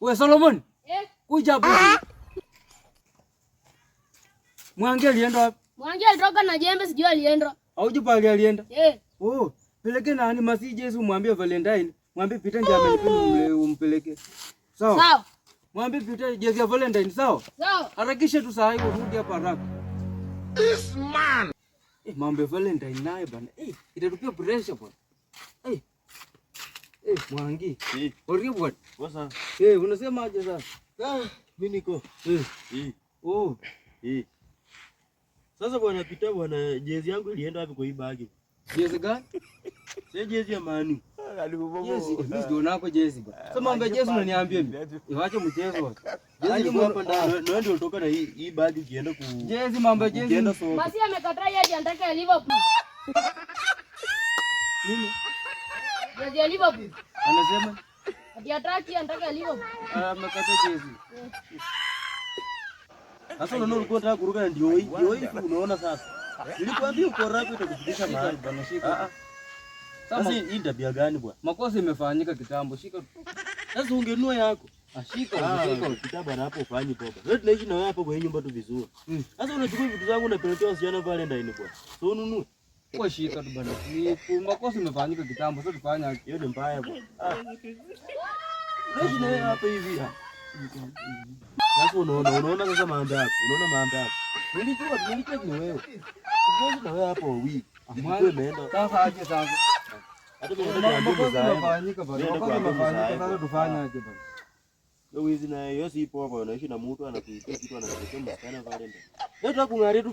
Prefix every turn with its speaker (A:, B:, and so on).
A: Wewe Solomon. Kuja hapo. Mwangi alienda wapi?
B: Mwangi alitoka na jembe sijui alienda.
A: Hauje pale alienda? Oh, peleke nani masi Yesu mwambie Valentine. Mwambie Peter ndiye amenipenda umpeleke. Sawa?
B: Sawa.
A: Mwambie Peter jezi ya Valentine, sawa?
B: Sawa.
A: Harakisha tu saa hiyo rudi hapa haraka. This man. Mambo Valentine naye bana. Itatupia pressure bwana. Mwangi. Ori bwana.
C: Sasa.
A: Unasema aje sasa?
C: Mimi niko.
A: Oh.
C: Sasa bwana Peter bwana, jezi yangu ilienda wapi kwa hii bagi?
A: Jezi gani?
C: Sio jezi ya Manu.
A: Jezi, mimi ndio nako jezi bwana. Sasa mambo ya jezi unaniambia mimi. Iwache mchezo.
C: Jezi ilikuwa hapa ndani. Ndio ndio kutoka na hii bagi kienda ku
A: jezi, mambo ya jezi.
B: Basi amekataa yeye anataka Liverpool.
A: Nini?
B: Jezi ya Liverpool.
A: Anasema?
B: Hataki anataka Liverpool.
A: Amekataa jezi.
C: Sasa unaona ulikuwa unataka kuruka ndio hii unaona sasa. Nilikwambia uko rapi utakufikisha mahali bwana, shika. Sasa hii tabia gani bwana?
A: Makosa imefanyika kitambo, shika.
C: Sasa ungenua yako.
A: Shika.
C: Kitabu na hapo ufanye popa. Wewe tunaishi na wewe hapo kwa nyumba tu vizuri. Sasa unachukua vitu zangu unapelekea wasichana pale ndani bwana. So ununue.
A: Kwa shika tu bwana. Ni makosa imefanyika kitambo, sasa tufanye
C: hiyo ni mbaya bwana. Unaishi na wewe hapa hivi. Sasa unaona sasa mambo yako. Unaona mambo yako. Nilijua ni wewe. Tunaishi na wewe hapo wawili. Nilikuwa imeenda.
A: Sasa aje sasa.
C: Hata kama
A: makosa imefanyika bwana. Makosa imefanyika, sasa tufanye aje bwana.
C: Leo hizi na hiyo si poa bwana, unaishi na mtu anakuitia kitu anakuletea msichana pale ndani. Leo tunakung'aria tu